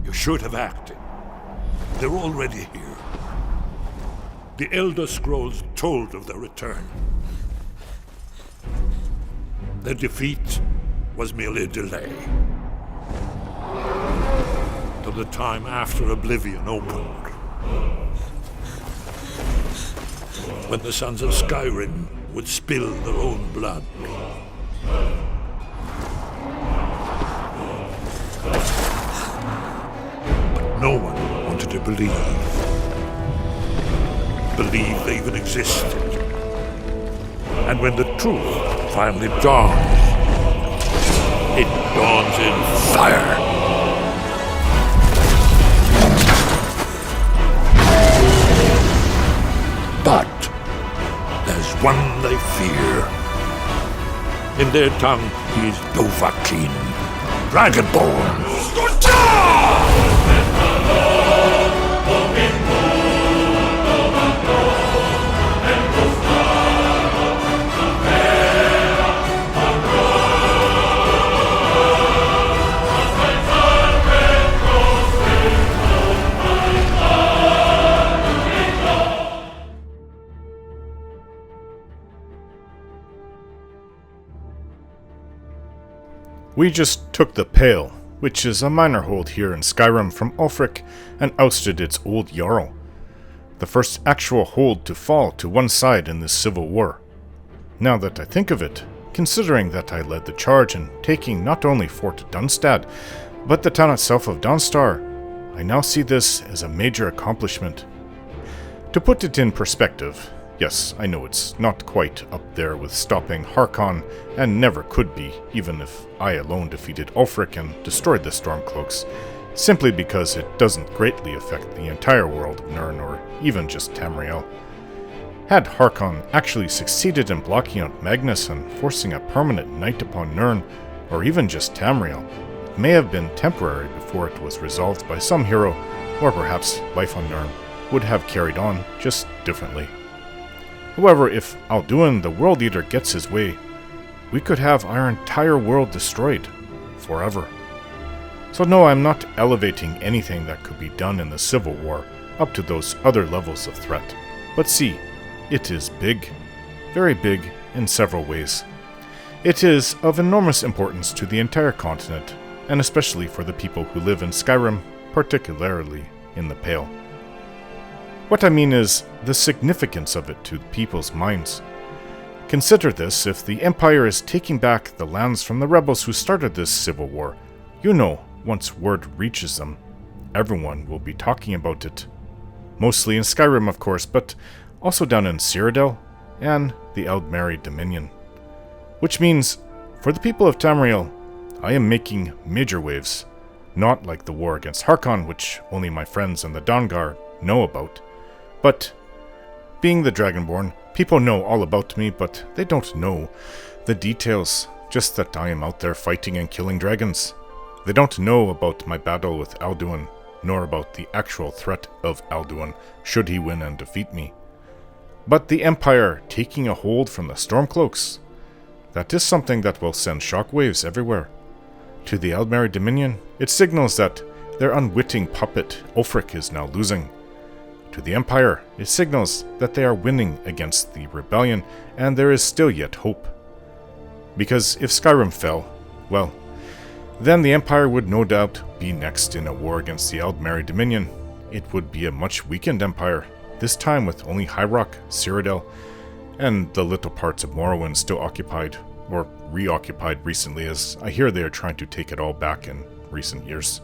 You should have acted. They're already here. The Elder Scrolls told of their return. Their defeat was merely a delay. Till the time after Oblivion opened. When the Sons of Skyrim would spill their own blood. But no one wanted to believe they even existed. And when the truth finally dawns, it dawns in fire. But there's one they fear. In their tongue, he is Dovahkiin, Dragonborn. We just took the Pale, which is a minor hold here in Skyrim, from Ulfric and ousted its old Jarl. The first actual hold to fall to one side in this civil war. Now that I think of it, considering that I led the charge in taking not only Fort Dunstad, but the town itself of Dawnstar, I now see this as a major accomplishment. To put it in perspective, yes, I know it's not quite up there with stopping Harkon, and never could be, even if I alone defeated Ulfric and destroyed the Stormcloaks, simply because it doesn't greatly affect the entire world of Nirn or even just Tamriel. Had Harkon actually succeeded in blocking out Magnus and forcing a permanent night upon Nirn, or even just Tamriel, it may have been temporary before it was resolved by some hero, or perhaps life on Nirn would have carried on just differently. However, if Alduin, the World Eater, gets his way, we could have our entire world destroyed, forever. So no, I'm not elevating anything that could be done in the Civil War up to those other levels of threat. But see, it is big, very big in several ways. It is of enormous importance to the entire continent, and especially for the people who live in Skyrim, particularly in the Pale. What I mean is the significance of it to people's minds. Consider this: if the Empire is taking back the lands from the rebels who started this civil war, you know, once word reaches them, everyone will be talking about it. Mostly in Skyrim, of course, but also down in Cyrodiil and the Aldmeri Dominion. Which means, for the people of Tamriel, I am making major waves. Not like the war against Harkon, which only my friends and the Dawnguard know about. But, being the Dragonborn, people know all about me, but they don't know the details, just that I am out there fighting and killing dragons. They don't know about my battle with Alduin, nor about the actual threat of Alduin, should he win and defeat me. But the Empire taking a hold from the Stormcloaks, that is something that will send shockwaves everywhere. To the Aldmeri Dominion, it signals that their unwitting puppet, Ulfric, is now losing. To the Empire, it signals that they are winning against the rebellion, and there is still yet hope. Because if Skyrim fell, well, then the Empire would no doubt be next in a war against the Aldmeri Dominion. It would be a much weakened empire, this time with only High Rock, Cyrodiil, and the little parts of Morrowind still occupied, or reoccupied recently, as I hear they are trying to take it all back in recent years.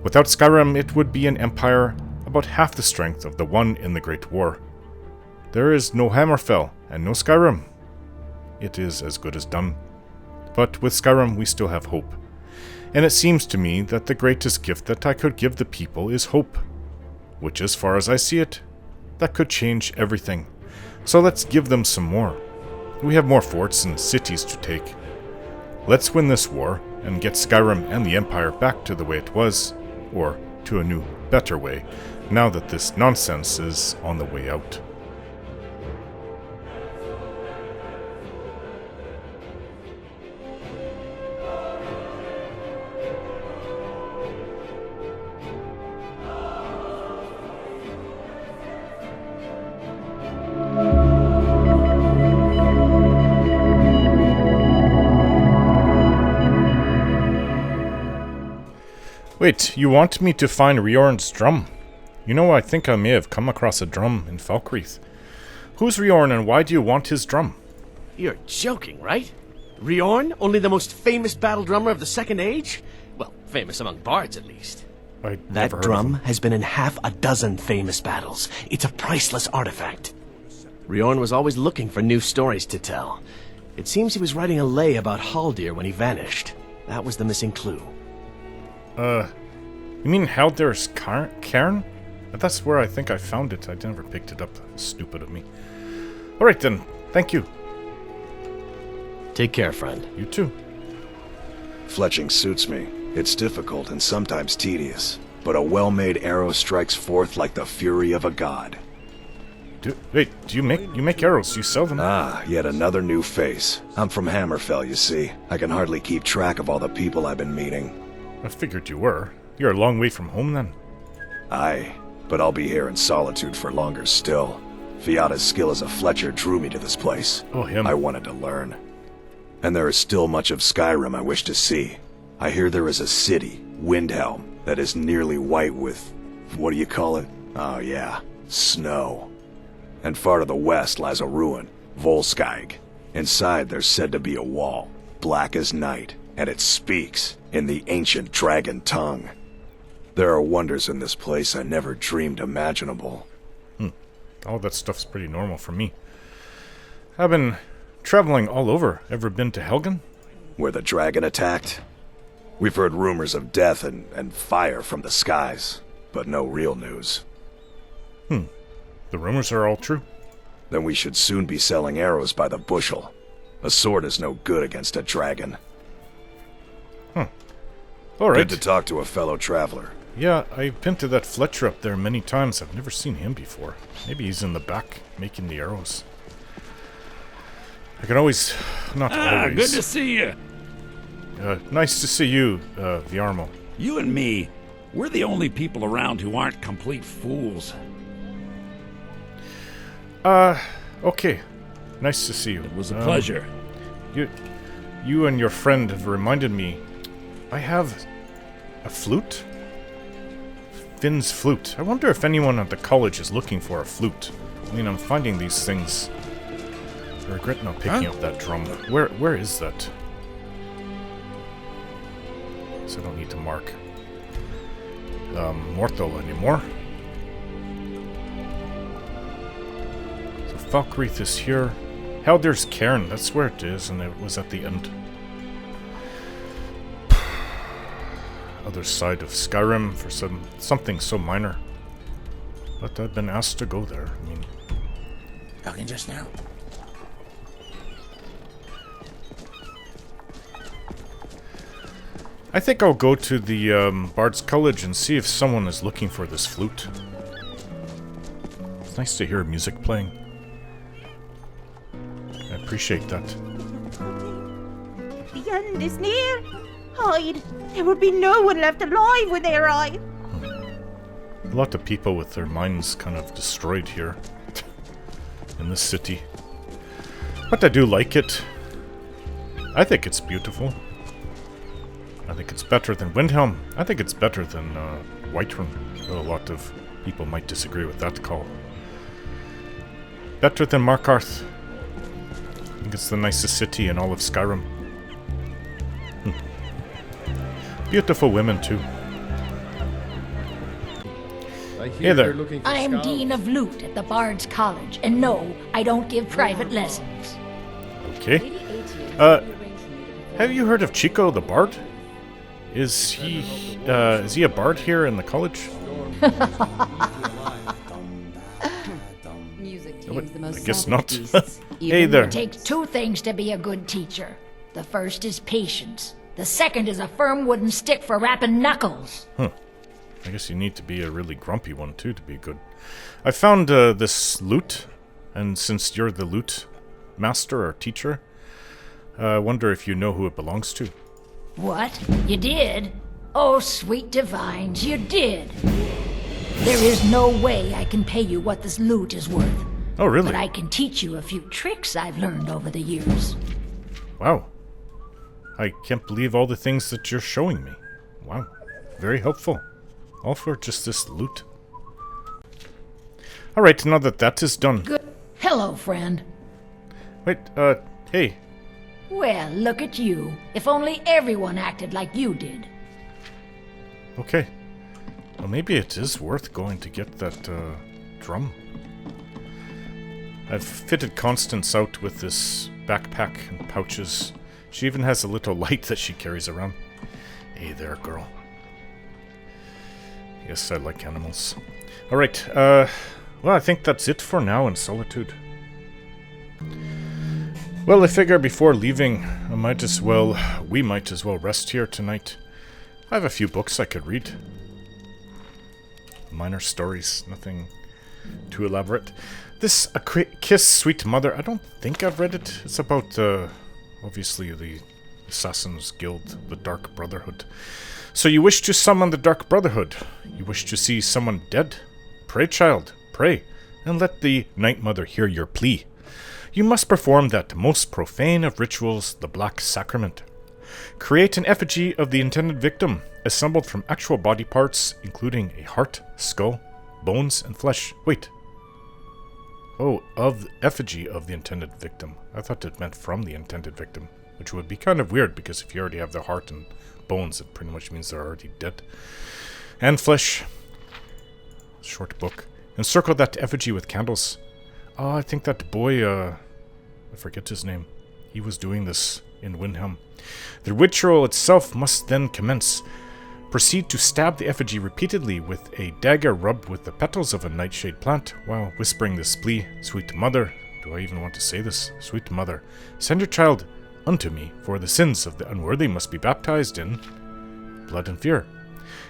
Without Skyrim, it would be an empire about half the strength of the one in the Great War. There is no Hammerfell and no Skyrim. It is as good as done. But with Skyrim, we still have hope. And it seems to me that the greatest gift that I could give the people is hope. Which, as far as I see it, that could change everything. So let's give them some more. We have more forts and cities to take. Let's win this war and get Skyrim and the Empire back to the way it was, or to a new, better way, now that this nonsense is on the way out. Wait, you want me to find Riorn's drum? You know, I think I may have come across a drum in Falkreath. Who's Riorn and why do you want his drum? You're joking, right? Riorn, only the most famous battle drummer of the Second Age? Well, famous among bards, at least. That drum has been in half a dozen famous battles. It's a priceless artifact. Riorn was always looking for new stories to tell. It seems he was writing a lay about Haldir when he vanished. That was the missing clue. You mean Haldir's cairn? That's where I think I found it. I never picked it up. That was stupid of me. Alright then, thank you. Take care, friend. You too. Fletching suits me. It's difficult and sometimes tedious, but a well-made arrow strikes forth like the fury of a god. Wait, do you make arrows? You sell them? Ah, yet another new face. I'm from Hammerfell, you see. I can hardly keep track of all the people I've been meeting. I figured you were. You're a long way from home then. Aye, but I'll be here in Solitude for longer still. Fiata's skill as a Fletcher drew me to this place. Oh, him. I wanted to learn. And there is still much of Skyrim I wish to see. I hear there is a city, Windhelm, that is nearly white with... what do you call it? Oh yeah, snow. And far to the west lies a ruin, Volskag. Inside there's said to be a wall, black as night, and it speaks in the ancient dragon tongue. There are wonders in this place I never dreamed imaginable. All that stuff's pretty normal for me. I've been traveling all over. Ever been to Helgen? Where the dragon attacked? We've heard rumors of death and fire from the skies, but no real news. The rumors are all true. Then we should soon be selling arrows by the bushel. A sword is no good against a dragon. Alright. Good to talk to a fellow traveler. Yeah, I've been to that Fletcher up there many times. I've never seen him before. Maybe he's in the back making the arrows. I can always... not always. Good to see you. Nice to see you, Viarmo. You and me, we're the only people around who aren't complete fools. Okay. Nice to see you. It was a pleasure. You and your friend have reminded me... I have a flute? Finn's flute. I wonder if anyone at the college is looking for a flute. I mean, I'm finding these things. I regret not picking up that drum. Where is that? So I don't need to mark Morthal anymore. So Falkreath is here. Haldir's cairn, that's where it is, and it was at the end. Other side of Skyrim for something so minor. But I've been asked to go there. I mean, Talking just now. I think I'll go to the Bard's College and see if someone is looking for this flute. It's nice to hear music playing. I appreciate that. The end is near. Hide. There will be no one left alive when they arrive. A lot of people with their minds kind of destroyed here. In this city. But I do like it. I think it's beautiful. I think it's better than Windhelm. I think it's better than Whiterun. Though a lot of people might disagree with that call. Better than Markarth. I think it's the nicest city in all of Skyrim. Beautiful women too. Hey there. I'm Dean of Lute at the Bard's College, and no, I don't give private lessons. Okay. Have you heard of Chico the Bard? Is he a bard here in the college? I guess not. Hey there. It takes two things to be a good teacher. The first is patience. The second is a firm wooden stick for rapping knuckles. I guess you need to be a really grumpy one, too, to be good. I found this lute, and since you're the lute master or teacher, I wonder if you know who it belongs to. What? You did? Oh, sweet divines, you did. There is no way I can pay you what this lute is worth. Oh, really? But I can teach you a few tricks I've learned over the years. Wow. I can't believe all the things that you're showing me. Wow. very helpful. All for just this loot. Alright, now that that is done. Good. Hello, friend. Wait, hey. Well, look at you. If only everyone acted like you did. Okay. Well, maybe it is worth going to get that, drum. I've fitted Constance out with this backpack and pouches. She even has a little light that she carries around. Hey there, girl. Yes, I like animals. Alright, well, I think that's it for now in Solitude. Well, I figure before leaving, we might as well rest here tonight. I have a few books I could read. Minor stories, nothing too elaborate. This A Kiss, Sweet Mother, I don't think I've read it. It's about, obviously, the Assassin's Guild, the Dark Brotherhood. So you wish to summon the Dark Brotherhood. You wish to see someone dead. Pray, child, pray, and let the Night Mother hear your plea. You must perform that most profane of rituals, the Black Sacrament. Create an effigy of the intended victim, assembled from actual body parts, including a heart, skull, bones, and flesh. Wait. Oh, of the effigy of the intended victim. I thought it meant from the intended victim, which would be kind of weird, because if you already have the heart and bones, it pretty much means they're already dead. And flesh. Short book. Encircle that effigy with candles. Oh, I think that boy, I forget his name. He was doing this in Windhelm. The ritual itself must then commence. Proceed to stab the effigy repeatedly with a dagger rubbed with the petals of a nightshade plant, while whispering this plea, Sweet Mother, do I even want to say this? Sweet Mother, send your child unto me, for the sins of the unworthy must be baptized in blood and fear.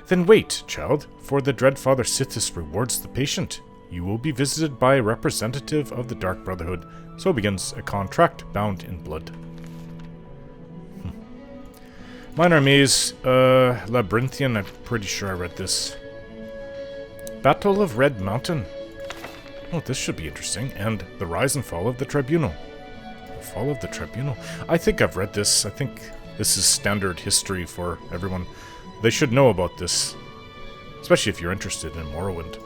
Then wait, child, for the dread Father Sithis rewards the patient. You will be visited by a representative of the Dark Brotherhood. So begins a contract bound in blood. Minor Maze, Labyrinthian, I'm pretty sure I read this. Battle of Red Mountain. Oh, this should be interesting. And the Rise and Fall of the Tribunal. The Fall of the Tribunal. I think I've read this. I think this is standard history for everyone. They should know about this. Especially if you're interested in Morrowind.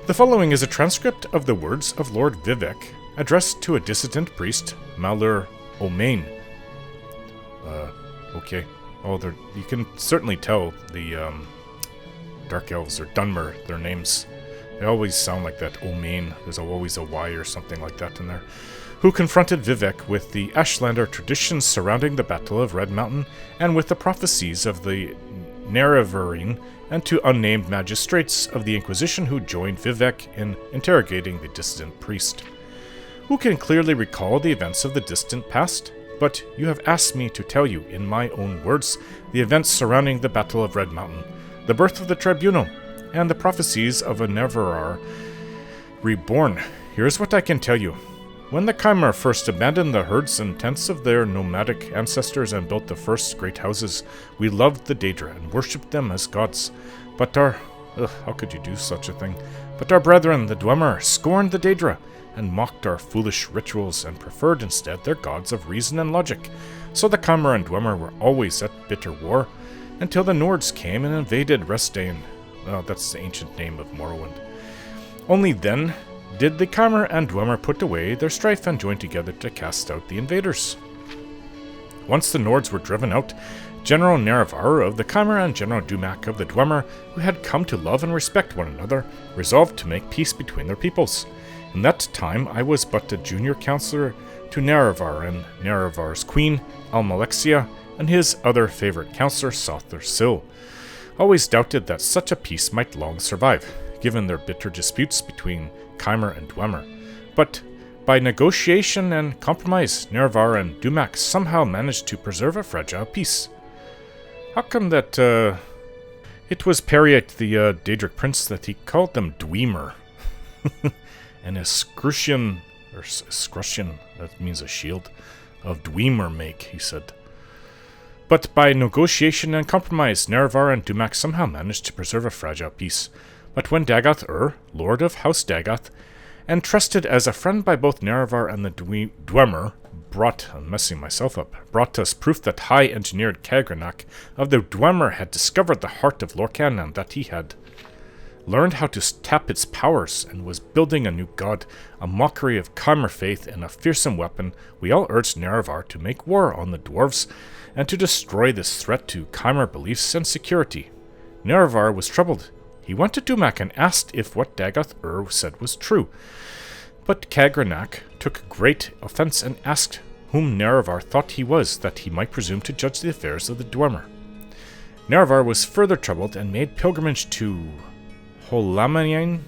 The following is a transcript of the words of Lord Vivek, addressed to a dissident priest, Malur Omain. Okay. Oh, you can certainly tell the Dark Elves or Dunmer, their names. They always sound like that, Omain. There's always a Y or something like that in there. Who confronted Vivek with the Ashlander traditions surrounding the Battle of Red Mountain, and with the prophecies of the Nerevarine, and to unnamed magistrates of the Inquisition who joined Vivek in interrogating the dissident priest. Who can clearly recall the events of the distant past? But you have asked me to tell you, in my own words, the events surrounding the Battle of Red Mountain, the birth of the Tribunal, and the prophecies of a Neverar reborn. Here's what I can tell you. When the Chimera first abandoned the herds and tents of their nomadic ancestors and built the first great houses, we loved the Daedra and worshipped them as gods. But how could you do such a thing? But our brethren, the Dwemer, scorned the Daedra and mocked our foolish rituals and preferred instead their gods of reason and logic. So the Chimera and Dwemer were always at bitter war, until the Nords came and invaded Restain. Well, that's the ancient name of Morrowind. Only then did the Chimera and Dwemer put away their strife and join together to cast out the invaders. Once the Nords were driven out, General Nerevar of the Chimera and General Dumak of the Dwemer, who had come to love and respect one another, resolved to make peace between their peoples. In that time I was but a junior counselor to Nerevar and Nerevar's queen, Almalexia, and his other favorite counselor, Sother Sil. Always doubted that such a peace might long survive, given their bitter disputes between Chimera and Dwemer. But by negotiation and compromise, Nerevar and Dumak somehow managed to preserve a fragile peace. How come that, it was Periat, the Daedric prince, that he called them Dwemer? And Escrucian, that means a shield, of Dwemer make, he said. But by negotiation and compromise, Nerevar and Dumak somehow managed to preserve a fragile peace. But when Dagath Lord of House Dagath, and trusted as a friend by both Nerevar and the Dwemer, brought us proof that high-engineered Kagranak of the Dwemer had discovered the heart of Lorcan and that he had learned how to tap its powers and was building a new god, a mockery of Chimer faith and a fearsome weapon. We all urged Nerevar to make war on the dwarves and to destroy this threat to Chimer beliefs and security. Nerevar was troubled. He went to Dumak and asked if what Dagoth said was true. But Kagranak took great offense and asked whom Nerevar thought he was, that he might presume to judge the affairs of the Dwemer. Nerevar was further troubled and made pilgrimage to Holamayan,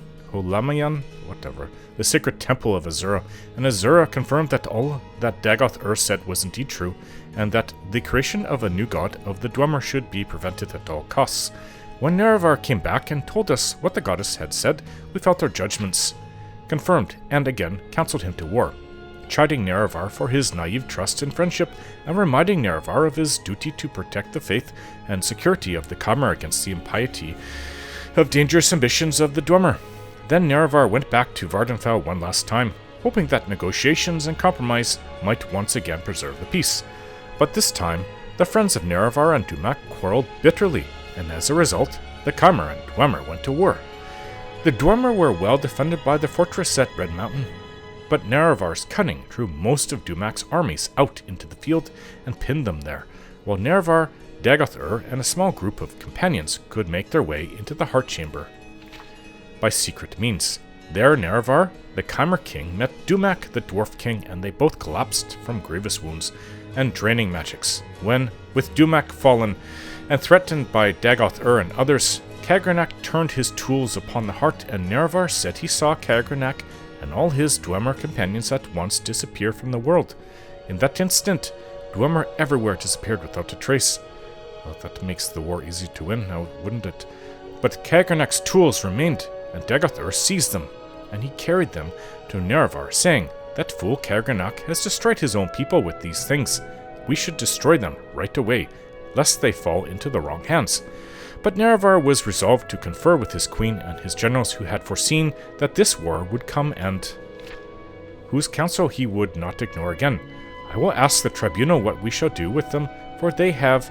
the sacred temple of Azura, and Azura confirmed that all that Dagoth said was indeed true, and that the creation of a new god of the Dwemer should be prevented at all costs. When Nerevar came back and told us what the goddess had said, we felt our judgments confirmed, and again counseled him to war, chiding Nerevar for his naive trust and friendship, and reminding Nerevar of his duty to protect the faith and security of the Chimer against the impiety of dangerous ambitions of the Dwemer. Then Nerevar went back to Vardenfell one last time, hoping that negotiations and compromise might once again preserve the peace. But this time, the friends of Nerevar and Dumak quarreled bitterly, and as a result, the Chimer and Dwemer went to war. The Dwemer were well defended by the fortress at Red Mountain, but Nerevar's cunning drew most of Dumak's armies out into the field and pinned them there, while Nerevar, Dagoth and a small group of companions could make their way into the Heart Chamber by secret means. There Nerevar, the Chimer King, met Dumak, the Dwarf King, and they both collapsed from grievous wounds and draining magics. When, with Dumak fallen and threatened by Dagoth and others, Kagranak turned his tools upon the heart, and Nerevar said he saw Kagranak and all his Dwemer companions at once disappear from the world. In that instant, Dwemer everywhere disappeared without a trace. Well, that makes the war easy to win now, wouldn't it? But Kagranak's tools remained, and Dagoth seized them, and he carried them to Nerevar, saying, "That fool Kagranak has destroyed his own people with these things. We should destroy them right away, lest they fall into the wrong hands." But Nerevar was resolved to confer with his queen and his generals, who had foreseen that this war would come, and whose counsel he would not ignore again. "I will ask the tribunal what we shall do with them, for they have..."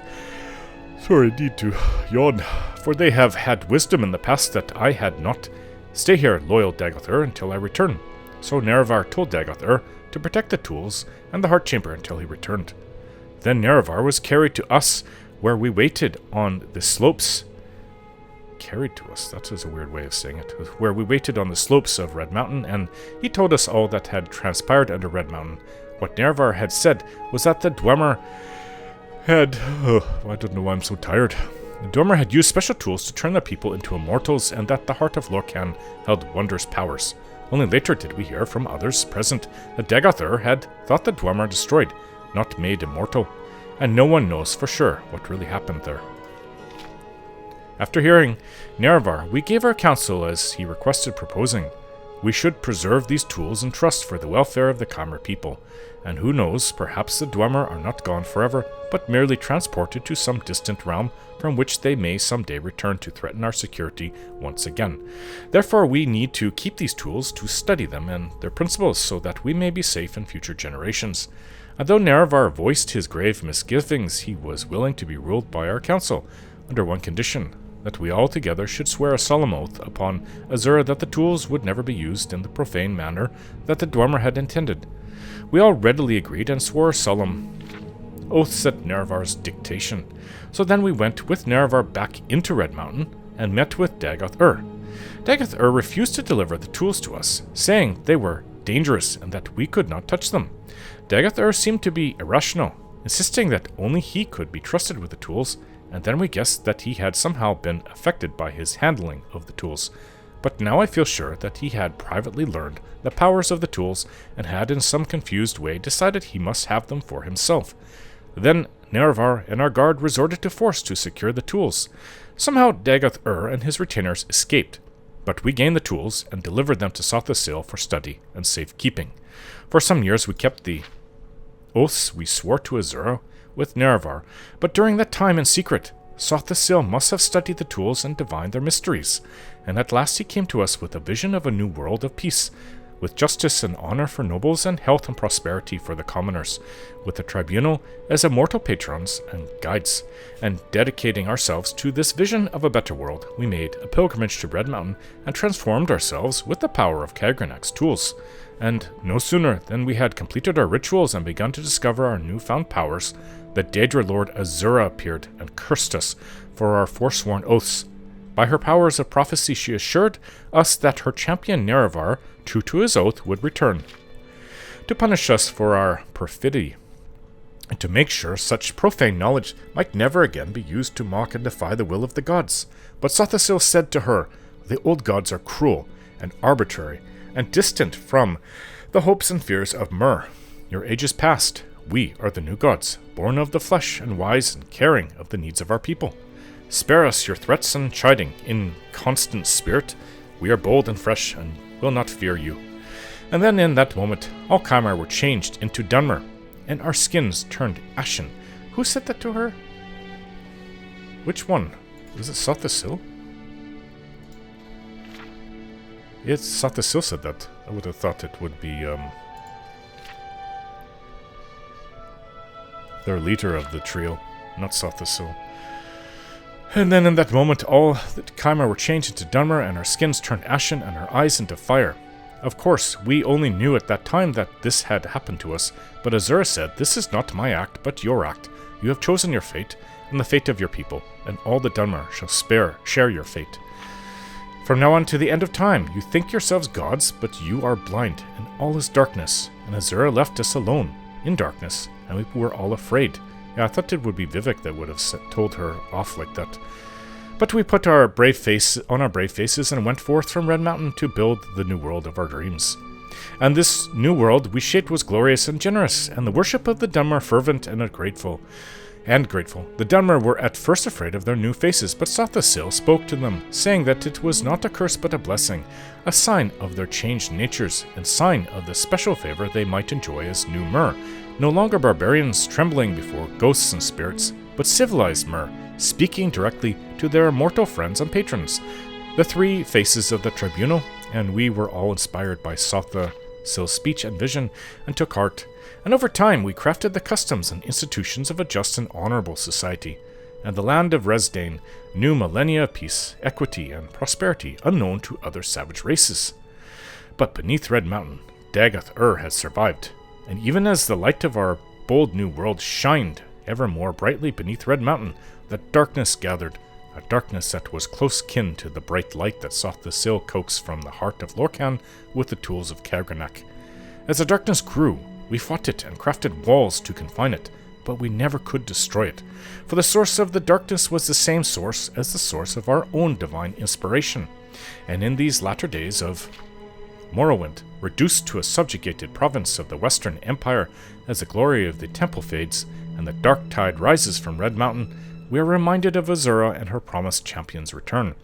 Sorry, I need to yawn. "For they have had wisdom in the past that I had not. Stay here, loyal Dagoth until I return." So Nerevar told Dagoth to protect the tools and the Heart Chamber until he returned. Then Nerevar was carried to us, where we waited on the slopes. Carried to us, that is a weird way of saying it. Where we waited on the slopes of Red Mountain, and he told us all that had transpired under Red Mountain. What Nerevar had said was that the Dwemer had... I don't know why I'm so tired. The Dwemer had used special tools to turn their people into immortals, and that the heart of Lorcan held wondrous powers. Only later did we hear from others present that Dagoth had thought the Dwemer destroyed, not made immortal, and no one knows for sure what really happened there. After hearing Nerevar, we gave our counsel as he requested, proposing, "We should preserve these tools in trust for the welfare of the Chimer people, and who knows, perhaps the Dwemer are not gone forever, but merely transported to some distant realm from which they may someday return to threaten our security once again. Therefore we need to keep these tools, to study them and their principles, so that we may be safe in future generations." And though Nerevar voiced his grave misgivings, he was willing to be ruled by our council, under one condition, that we all together should swear a solemn oath upon Azura that the tools would never be used in the profane manner that the Dwemer had intended. We all readily agreed and swore solemn oaths at Nerevar's dictation. So then we went with Nerevar back into Red Mountain and met with Dagoth Dagoth refused to deliver the tools to us, saying they were dangerous and that we could not touch them. Dagoth seemed to be irrational, insisting that only he could be trusted with the tools, and then we guessed that he had somehow been affected by his handling of the tools. But now I feel sure that he had privately learned the powers of the tools and had in some confused way decided he must have them for himself. Then Nerevar and our guard resorted to force to secure the tools. Somehow Dagoth and his retainers escaped, but we gained the tools and delivered them to Sothasil for study and safekeeping. For some years we kept the oaths we swore to Azura with Nerevar, but during that time in secret, Sothasil must have studied the tools and divined their mysteries, and at last he came to us with a vision of a new world of peace, with justice and honor for nobles and health and prosperity for the commoners, with the tribunal as immortal patrons and guides, and dedicating ourselves to this vision of a better world, we made a pilgrimage to Red Mountain and transformed ourselves with the power of Kagranak's tools. And no sooner than we had completed our rituals and begun to discover our newfound powers, the Daedra Lord Azura appeared and cursed us for our forsworn oaths. By her powers of prophecy she assured us that her champion Nerevar, true to his oath, would return, to punish us for our perfidy, and to make sure such profane knowledge might never again be used to mock and defy the will of the gods. But Sothasil said to her, "The old gods are cruel and arbitrary, and distant from the hopes and fears of Myr. Your age is past. We are the new gods, born of the flesh and wise and caring of the needs of our people. Spare us your threats and chiding. In constant spirit, we are bold and fresh and will not fear you." And then in that moment, all Kymar were changed into Dunmer, and our skins turned ashen. Who said that to her? Which one? Was it Sothasil? Yes, Sothasil said that. I would have thought it would be, their leader of the trio, not Sothasil. And then in that moment, all the Kymar were changed into Dunmer, and our skins turned ashen, and our eyes into fire. Of course, we only knew at that time that this had happened to us, but Azura said, "This is not my act, but your act. You have chosen your fate, and the fate of your people, and all the Dunmer shall share your fate. From now on to the end of time, you think yourselves gods, but you are blind, and all is darkness." And Azura left us alone, in darkness, and we were all afraid. Yeah, I thought it would be Vivek that would have told her off like that. But we put our brave faces and went forth from Red Mountain to build the new world of our dreams. And this new world we shaped was glorious and generous, and the worship of the Dunmer fervent and grateful. The Dunmer were at first afraid of their new faces, but Sothasil spoke to them, saying that it was not a curse but a blessing, a sign of their changed natures, and sign of the special favor they might enjoy as new Myr. No longer barbarians trembling before ghosts and spirits, but civilized Myr, speaking directly to their immortal friends and patrons. The three faces of the tribunal, and we were all inspired by Sothasil's speech and vision, and took heart. And over time we crafted the customs and institutions of a just and honorable society. And the land of Resdain knew millennia of peace, equity, and prosperity unknown to other savage races. But beneath Red Mountain, Dagoth had survived. And even as the light of our bold new world shined ever more brightly beneath Red Mountain, the darkness gathered, a darkness that was close kin to the bright light that Sothasil coaxed from the heart of Lorcan with the tools of Kagrenak. As the darkness grew, we fought it and crafted walls to confine it, but we never could destroy it, for the source of the darkness was the same source as the source of our own divine inspiration. And in these latter days of Morrowind, reduced to a subjugated province of the Western Empire as the glory of the temple fades and the dark tide rises from Red Mountain, we are reminded of Azura and her promised champion's return.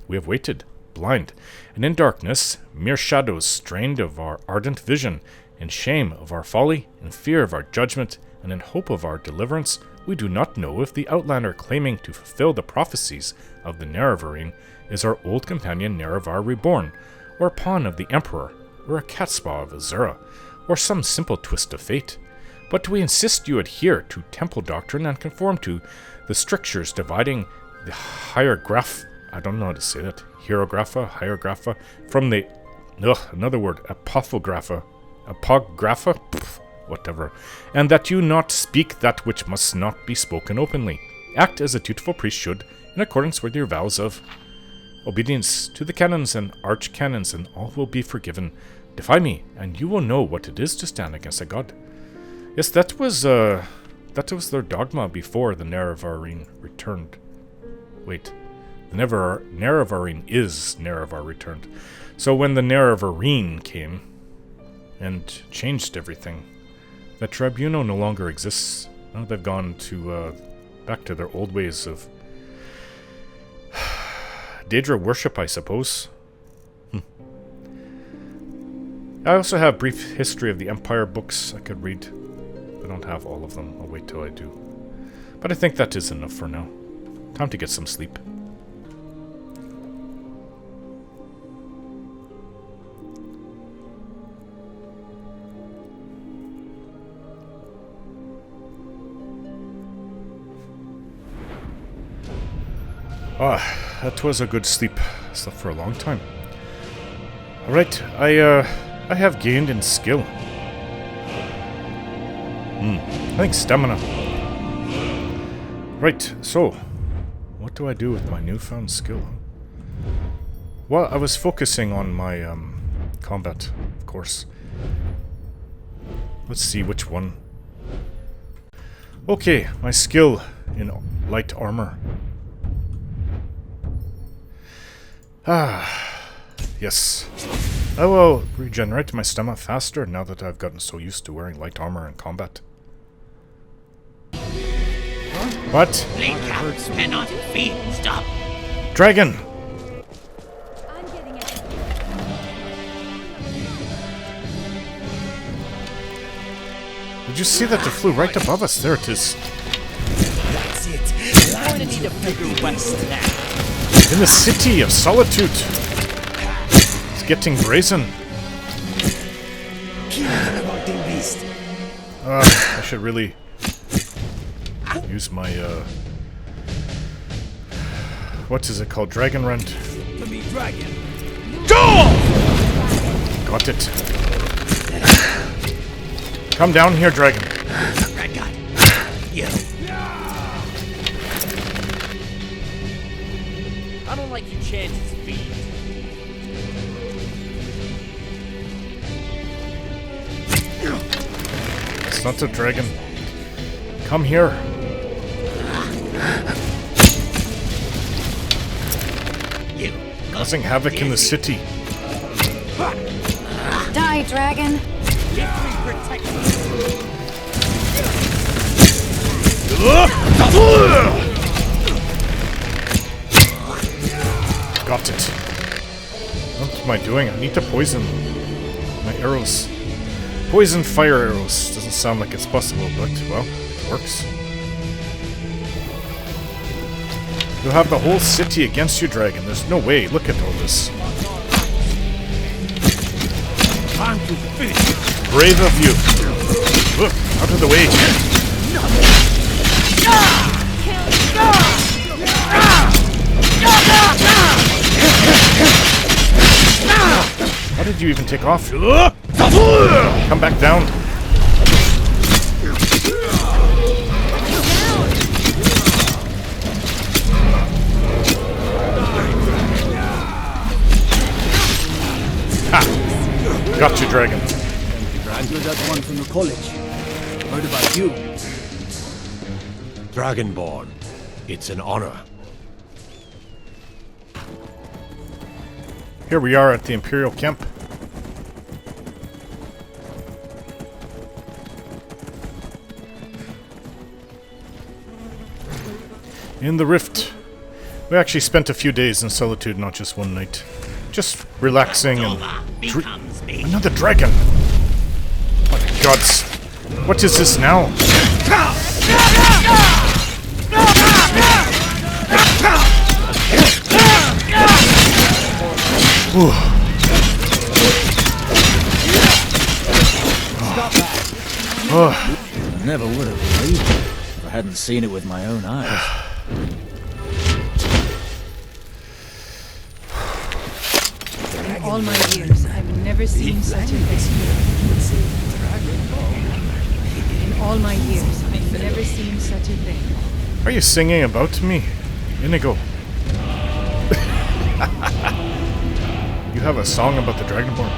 We have waited, blind, and in darkness, mere shadows strained of our ardent vision, in shame of our folly, in fear of our judgment, and in hope of our deliverance. We do not know if the outlander claiming to fulfill the prophecies of the Nerevarine is our old companion Nerevar reborn, or a pawn of the Emperor, or a catspaw of Azura, or some simple twist of fate. But we insist you adhere to temple doctrine and conform to the strictures dividing the hierograph, I don't know how to say that, hierographa, from the, another word, apographa, whatever, and that you not speak that which must not be spoken openly. Act as a dutiful priest should, in accordance with your vows of obedience to the canons and arch-canons, and all will be forgiven. Defy me, and you will know what it is to stand against a god. Yes, that was their dogma before the Nerevarine returned. Wait, the Nerevarine is Nerevar returned. So when the Nerevarine came and changed everything, the tribunal no longer exists. Now they've gone to back to their old ways of Daedra worship, I suppose. I also have brief history of the Empire books I could read. I don't have all of them. I'll wait till I do. But I think that is enough for now. Time to get some sleep. Ah, that was a good sleep. Slept for a long time. Alright, I have gained in skill. I think stamina. Right, so what do I do with my newfound skill? Well, I was focusing on my combat, of course. Let's see which one. Okay, my skill in light armor. Ah, yes. I will regenerate my stamina faster now that I've gotten so used to wearing light armor in combat. What? Cannot be stopped. Dragon! I'm getting it. Did you see that it flew right above us? There it is. That's it. I'm gonna need a bigger west now. In the city of Solitude. It's getting brazen. I should really use my, what is it called? Dragon Rend. To be dragon. Got it. Come down here, dragon. I got you. I don't like your chances, feet. It's not a dragon. Come here. You. Causing havoc in the city. Die, dragon. Got it. What am I doing? I need to poison my arrows. Poison fire arrows. Doesn't sound like it's possible, but, well, it works. You have the whole city against you, dragon. There's no way. Look at all this. Time to finish. Brave of you. Look, out of the way. How did you even take off? Come back down. Ha! Got you, dragon. You're that one from the college. Heard about you. Dragonborn, it's an honor. Here we are at the Imperial camp. In the Rift. We actually spent a few days in Solitude, not just one night. Just relaxing and... Another dragon! My gods. What is this now? I never would have believed it if I hadn't seen it with my own eyes. In all my years, I've never seen such a thing. In all my years, I've never seen such a thing. Are you singing about me? Inigo. You have a song about the Dragonborn.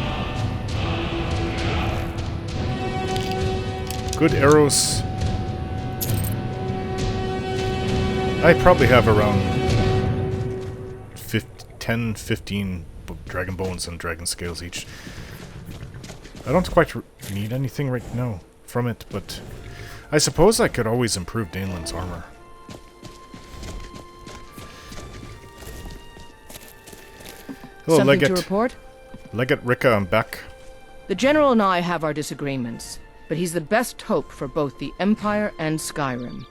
Good arrows. I probably have around 10, 15 dragon bones and dragon scales each. I don't quite need anything right now from it, but I suppose I could always improve Danelin's armor. Hello, Something Legate. to report? Legate Rikke, I'm back. The General and I have our disagreements, but he's the best hope for both the Empire and Skyrim.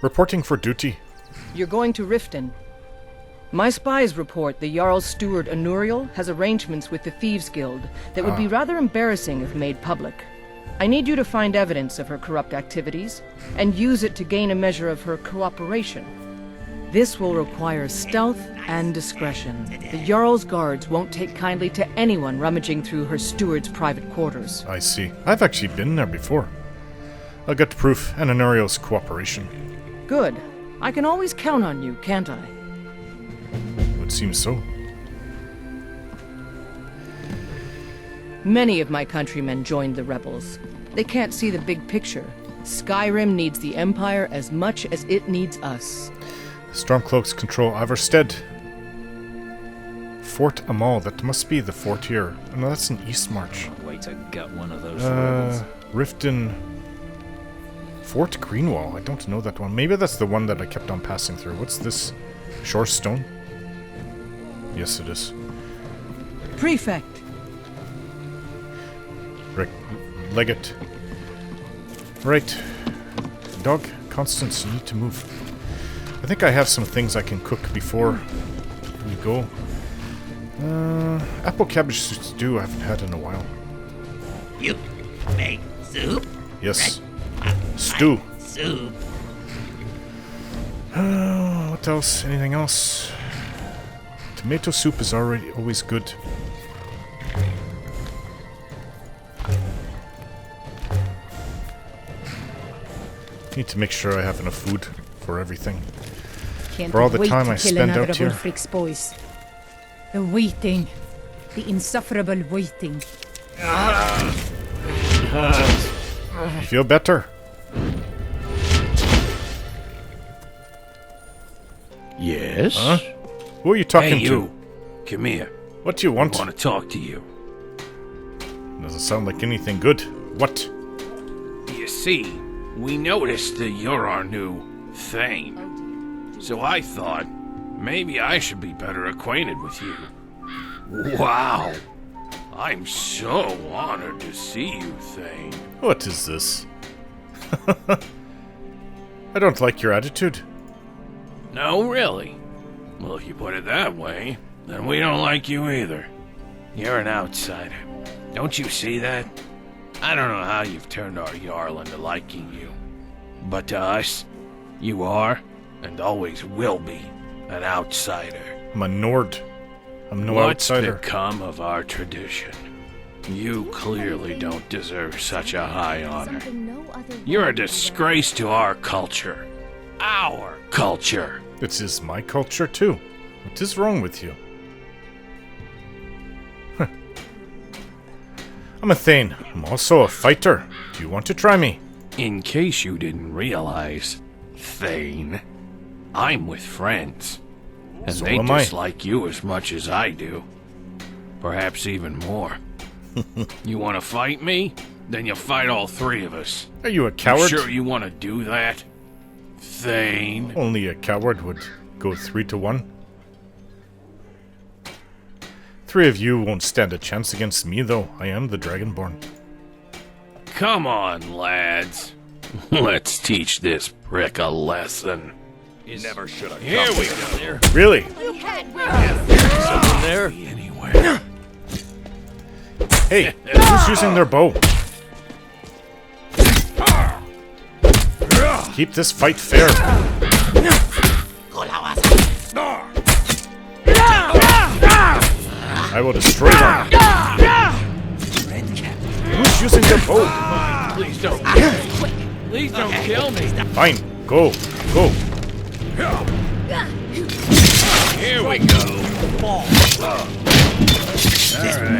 Reporting for duty. You're going to Riften. My spies report the Jarl's steward Anuriel has arrangements with the Thieves Guild that would be rather embarrassing if made public. I need you to find evidence of her corrupt activities, and use it to gain a measure of her cooperation. This will require stealth and discretion. The Jarl's guards won't take kindly to anyone rummaging through her steward's private quarters. I see. I've actually been there before. I'll get proof and Anuriel's cooperation. Good. I can always count on you, can't I? Would seem so. Many of my countrymen joined the rebels. They can't see the big picture. Skyrim needs the Empire as much as it needs us. Stormcloaks control Ivarstead. Fort Amal, that must be the fort here. No, that's in Eastmarch. Wait to gut one of those rebels. Riften... Fort Greenwall, I don't know that one. Maybe that's the one that I kept on passing through. What's this? Shorestone? Yes, it is. Prefect! Legate. Right. Dog, Constance, you need to move. I think I have some things I can cook before we go. Apple cabbage stew I haven't had in a while. You make soup? Yes. Stew. Soup. What else? Anything else? Tomato soup is always good. Need to make sure I have enough food for everything. For all the time I spend out here. Boys. The waiting. The insufferable waiting. You feel better? Yes? Huh? Who are you talking hey, to? you. Come here. What do you want? I want to talk to you. Doesn't sound like anything good. What? You see, we noticed that you're our new Thane. So I thought, maybe I should be better acquainted with you. Wow. I'm so honored to see you, Thane. What is this? I don't like your attitude. No, really? Well, if you put it that way, then we don't like you either. You're an outsider. Don't you see that? I don't know how you've turned our Jarl into liking you. But to us, you are, and always will be, an outsider. I'm a Nord. I'm no What's outsider. become of our tradition? You clearly don't deserve such a high honor. You're a disgrace to our culture. Our culture. This is my culture too. What is wrong with you? I'm a Thane. I'm also a fighter. Do you want to try me? In case you didn't realize, Thane, I'm with friends. And So they am I. dislike you as much as I do. Perhaps even more. You want to fight me? Then you fight all three of us. Are you a coward? You sure you want to do that? Thane? Only a coward would go 3-1. 3 of you won't stand a chance against me, though. I am the Dragonborn. Come on, lads. Let's teach this prick a lesson. You never should have. Here we go. There. Really? You can't Something there. Anywhere. Hey, who's using their bow? Keep this fight fair. I will destroy them. Who's using their bow? Please don't. Please don't kill me. Fine, go, go. Here we go.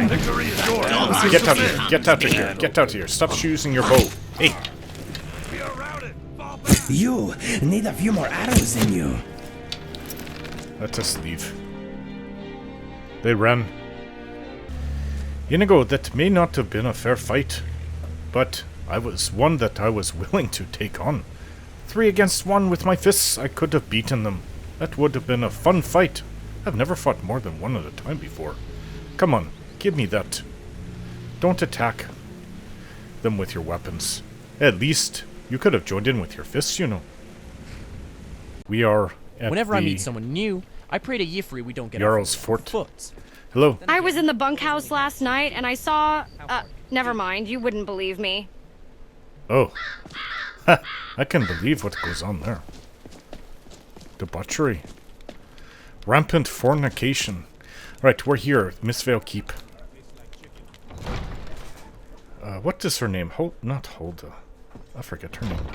Victory is yours. Get out of here, get out of here, get out of here. Stop using your bow. Hey, You need a few more arrows in you. let us leave. They ran. Inigo, that may not have been a fair fight, but I was one that I was willing to take on. 3 against 1 with my fists, I could have beaten them. That would have been a fun fight. I've never fought more than 1 at a time before. Come on, give me that. Don't attack them with your weapons. At least, you could have joined in with your fists, you know. We are at Whenever the I meet someone new, I pray to Yifri we don't get Jarl's our fort. foot. Hello. I was in the bunkhouse last night and I saw... never mind, you wouldn't believe me. Oh. I can believe what goes on there. Debauchery. Rampant fornication. Right, we're here at Mistvale Keep. What is her name? Not Hulda. I forget her name.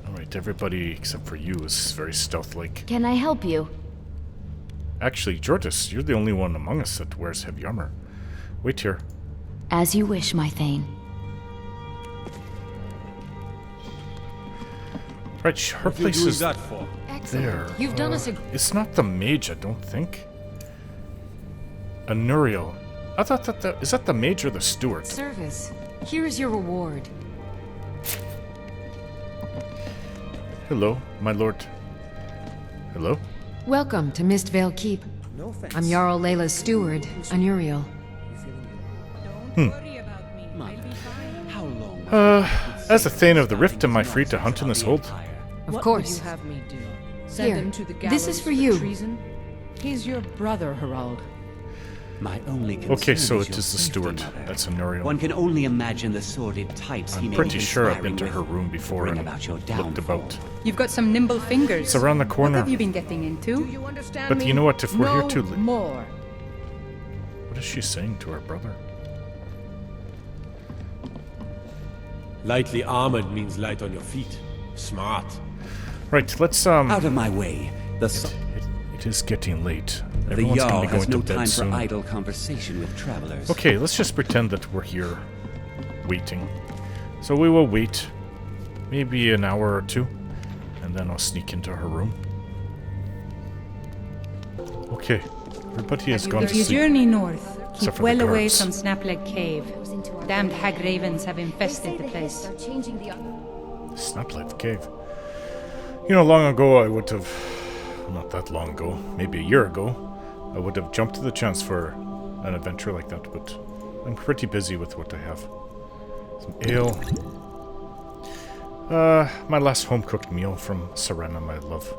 Alright, everybody except for you is very stealth-like. Can I help you? Actually, Jordis, you're the only one among us that wears heavy armor. Wait here. As you wish, my Thane. Right, her place is there. You've done us a... It's not the mage, I don't think. Anuriel. I thought that is that the mage or the steward? Service. Here is your reward. Hello, my lord. Hello? Welcome to Mistvale Keep. I'm Jarl Layla's steward, Anuriel. As a Thane of the Rift, am I free to hunt in this hold? Of course. What would you have me do? Here, Send him to the this is gallows for you. treason? He's your brother, Harald. My only Okay, so concern it is the your steward. safety, Mother. That's Anuriel. One can only imagine the sordid types he I'm may pretty be sure I've been to conspiring her room before bring and about your looked downfall. about. You've got some nimble fingers. It's around the corner. What have you been getting into? You understand But me? you know what, if we're no here too more. What is she saying to her brother? Lightly armored means light on your feet. Smart. Right, let's Out of my way. It is getting late. The Everyone's Jarl gonna be has going no to bed time soon. for idle conversation with travelers. Okay, let's just pretend that we're here waiting. So we will wait maybe an hour or two, and then I'll sneak into her room. Okay, everybody has gone to If you sleep. journey north, keep Except for well the away guards. from Snapleg Cave. Damned hag ravens have infested the place. Snapleg Cave. You know, long ago I would have, not that long ago, maybe a year ago, I would have jumped to the chance for an adventure like that, but I'm pretty busy with what I have. Some ale. My last home-cooked meal from Serena, my love.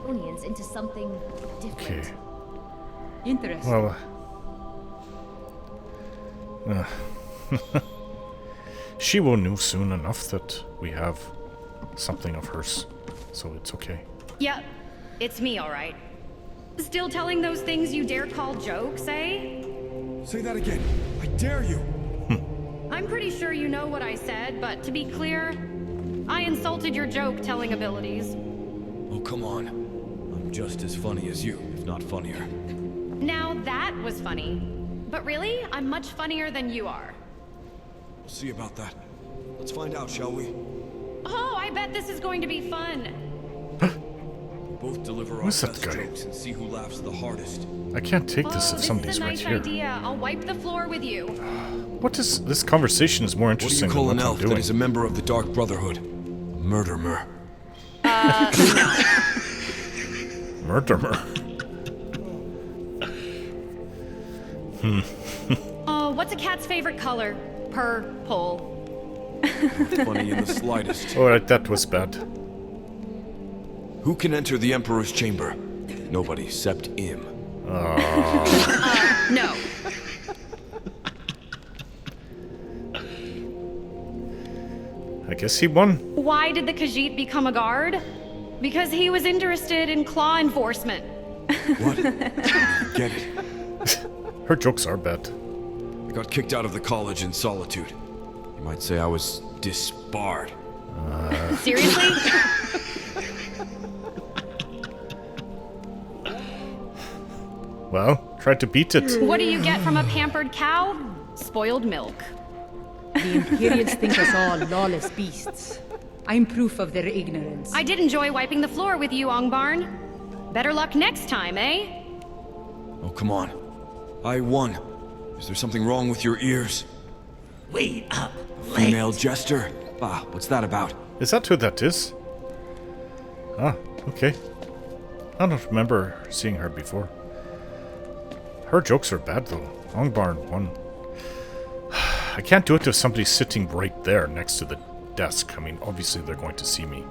Onions into something different. Okay. Interesting. Well, she will know soon enough that we have something of hers, so it's okay. Yep, it's me, all right. Still telling those things you dare call jokes, eh? Say that again. I dare you. I'm pretty sure you know what I said, but to be clear, I insulted your joke-telling abilities. Oh, come on. I'm just as funny as you, if not funnier. Now that was funny. But really, I'm much funnier than you are. We'll see about that. Let's find out, shall we? Oh, I bet this is going to be fun. We'll both deliver our Who's that best guy? jokes and see who laughs the hardest. I can't take this Oh, if this somebody's is a right nice here. idea. I'll wipe the floor with you. What is this conversation is more What do interesting you call than an what I'm elf doing. that is a member of the Dark Brotherhood? Murderer. Murderer. Oh, what's a cat's favorite color? Purple. Not funny in the slightest. Alright, that was bad. Who can enter the Emperor's chamber? Nobody except him. No. I guess he won. Why did the Khajiit become a guard? Because he was interested in claw enforcement. What? Get it. Her jokes are bad. I got kicked out of the college in Solitude. You might say I was disbarred. Seriously? Well, tried to beat it. What do you get from a pampered cow? Spoiled milk. The Imperials think us all lawless beasts. I'm proof of their ignorance. I did enjoy wiping the floor with you, Ongbarn. Better luck next time, eh? Oh, come on. I won. Is there something wrong with your ears? Wait up, Female jester? Ah, what's that about? Is that who that is? Ah, okay. I don't remember seeing her before. Her jokes are bad though. Ongbarn won. I can't do it if somebody's sitting right there next to the desk. I mean, obviously they're going to see me.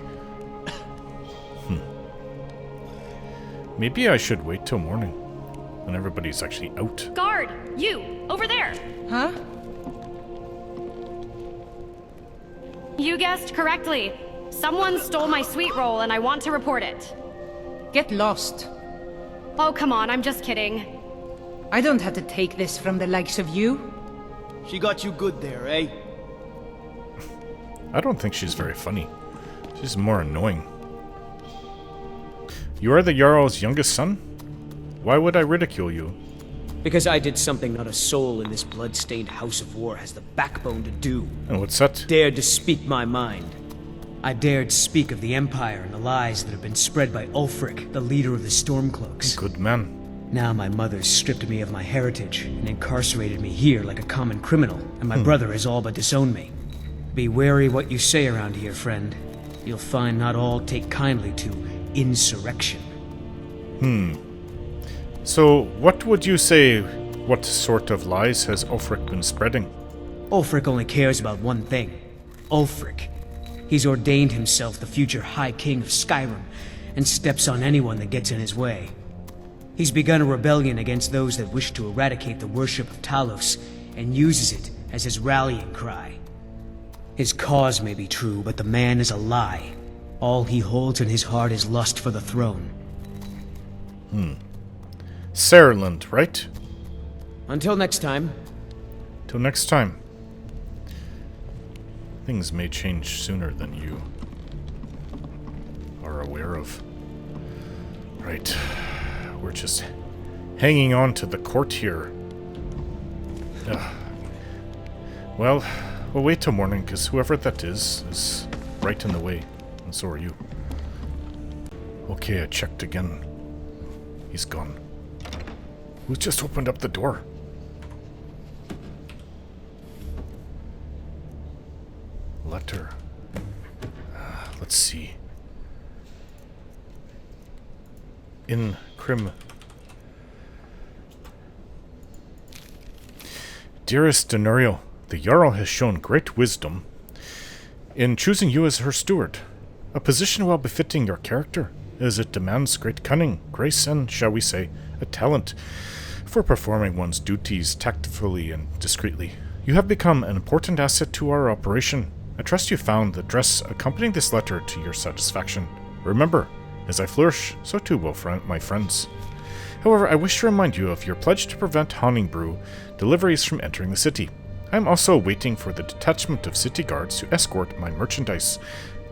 Maybe I should wait till morning when everybody's actually out. Guard! You! Over there! Huh? You guessed correctly. Someone stole my sweet roll and I want to report it. Get lost. Oh, come on, I'm just kidding. I don't have to take this from the likes of you. She got you good there, eh? I don't think she's very funny. She's more annoying. You are the Jarl's youngest son? Why would I ridicule you? Because I did something not a soul in this blood-stained house of war has the backbone to do. And what's that? Dared to speak my mind. I dared speak of the Empire and the lies that have been spread by Ulfric, the leader of the Stormcloaks. Good man. Now my mother's stripped me of my heritage and incarcerated me here like a common criminal, and my brother has all but disowned me. Be wary what you say around here, friend. You'll find not all take kindly to insurrection. So, what would you say, what sort of lies has Ulfric been spreading? Ulfric only cares about one thing. Ulfric. He's ordained himself the future High King of Skyrim, and steps on anyone that gets in his way. He's begun a rebellion against those that wish to eradicate the worship of Talos, and uses it as his rallying cry. His cause may be true, but the man is a lie. All he holds in his heart is lust for the throne. Saarland, right? Until next time. Till next time. Things may change sooner than you are aware of. Right. We're just hanging on to the court here. Well, we'll wait till morning, because whoever that is right in the way. And so are you. Okay, I checked again. He's gone. Who just opened up the door? Letter. Let's see. In Crim. Dearest Denuriel, the Jarl has shown great wisdom in choosing you as her steward. A position well befitting your character, as it demands great cunning, grace, and, shall we say, a talent for performing one's duties tactfully and discreetly. You have become an important asset to our operation. I trust you found the dress accompanying this letter to your satisfaction. Remember, as I flourish, so too will my friends. However, I wish to remind you of your pledge to prevent Honningbrew deliveries from entering the city. I am also waiting for the detachment of city guards to escort my merchandise.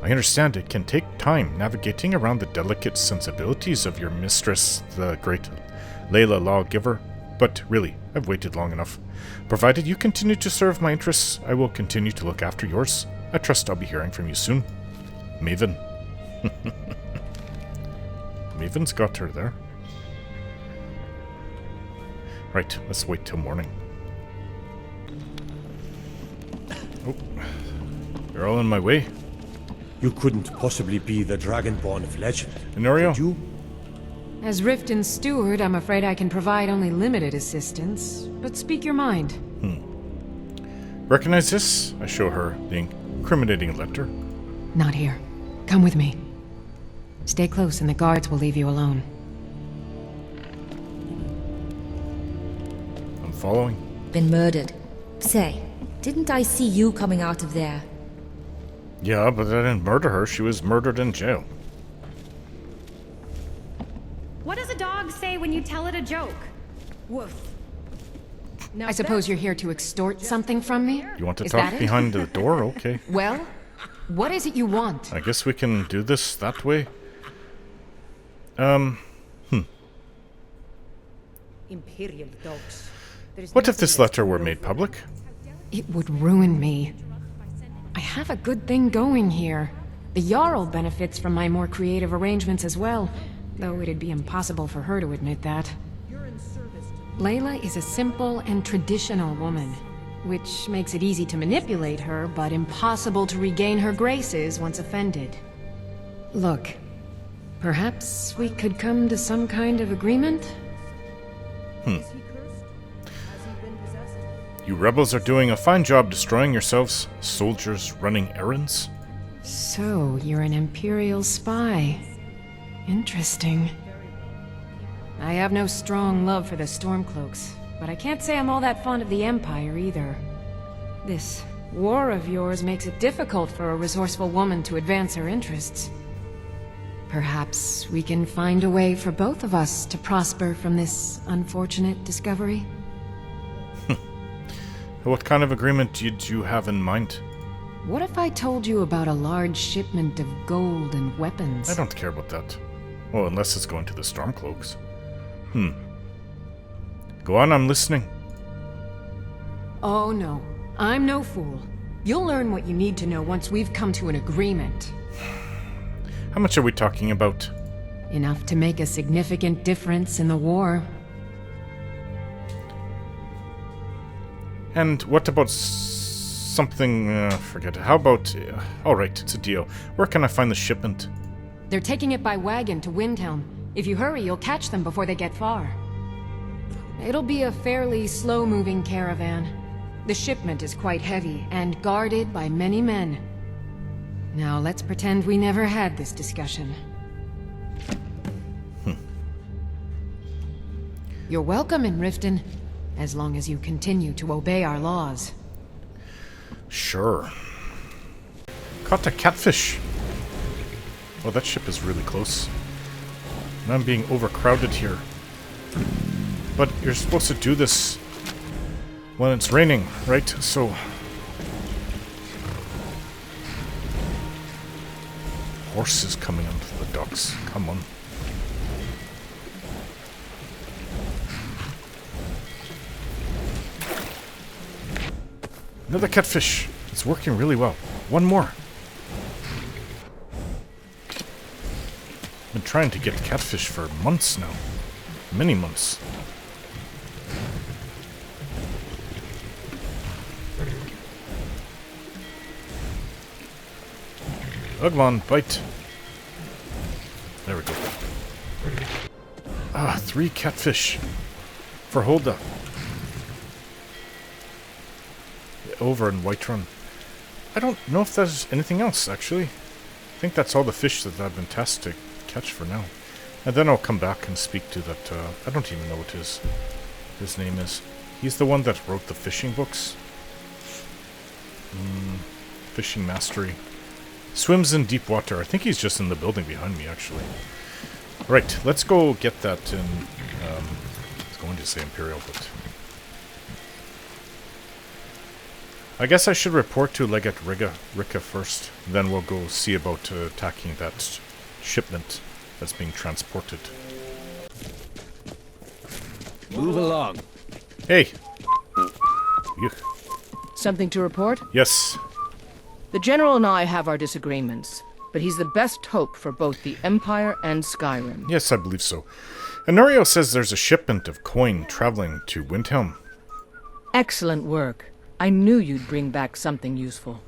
I understand it can take time navigating around the delicate sensibilities of your mistress, the great Layla Lawgiver, but really, I've waited long enough. Provided you continue to serve my interests, I will continue to look after yours. I trust I'll be hearing from you soon. Maven. Maven's got her there. Right, let's wait till morning. Oh, you're all in my way. You couldn't possibly be the Dragonborn of legend. Enorio? You? As Riften's steward, I'm afraid I can provide only limited assistance, but speak your mind. Recognize this? I show her the incriminating letter. Not here. Come with me. Stay close and the guards will leave you alone. I'm following. Been murdered. Say, didn't I see you coming out of there? Yeah, but I didn't murder her. She was murdered in jail. What does a dog say when you tell it a joke? Woof. I suppose you're here to extort something from me? You want to talk behind the door? Okay. Well, what is it you want? I guess we can do this that way. Imperial dogs. What if this letter were made public? It would ruin me. I have a good thing going here. The Jarl benefits from my more creative arrangements as well, though it'd be impossible for her to admit that. Layla is a simple and traditional woman, which makes it easy to manipulate her, but impossible to regain her graces once offended. Look, perhaps we could come to some kind of agreement? You rebels are doing a fine job destroying yourselves, soldiers running errands. So, you're an Imperial spy. Interesting. I have no strong love for the Stormcloaks, but I can't say I'm all that fond of the Empire either. This war of yours makes it difficult for a resourceful woman to advance her interests. Perhaps we can find a way for both of us to prosper from this unfortunate discovery? What kind of agreement did you have in mind? What if I told you about a large shipment of gold and weapons? I don't care about that. Well, unless it's going to the Stormcloaks. Go on, I'm listening. Oh no, I'm no fool. You'll learn what you need to know once we've come to an agreement. How much are we talking about? Enough to make a significant difference in the war. And what about something... forget it. How about... alright, it's a deal. Where can I find the shipment? They're taking it by wagon to Windhelm. If you hurry, you'll catch them before they get far. It'll be a fairly slow-moving caravan. The shipment is quite heavy, and guarded by many men. Now let's pretend we never had this discussion. You're welcome in Riften, as long as you continue to obey our laws. Sure. Caught a catfish! Oh, that ship is really close. And I'm being overcrowded here. But you're supposed to do this when it's raining, right? So... horses coming onto the docks. Come on. Another catfish. It's working really well. One more. I've been trying to get catfish for months now. Many months. Come on, bite. There we go. Ah, 3 catfish. For Hulda. Over in Whiterun. I don't know if there's anything else, actually. I think that's all the fish that I've been tasked to catch for now. And then I'll come back and speak to that, I don't even know what his name is. He's the one that wrote the fishing books. Fishing Mastery. Swims in deep water. I think he's just in the building behind me, actually. Right, let's go get that in, I was going to say Imperial, but... I guess I should report to Legate Rikke first. Then we'll go see about attacking that shipment that's being transported. Move along. Hey! Yuck. Something to report? Yes. The General and I have our disagreements, but he's the best hope for both the Empire and Skyrim. Yes, I believe so. Honorio says there's a shipment of coin traveling to Windhelm. Excellent work. I knew you'd bring back something useful.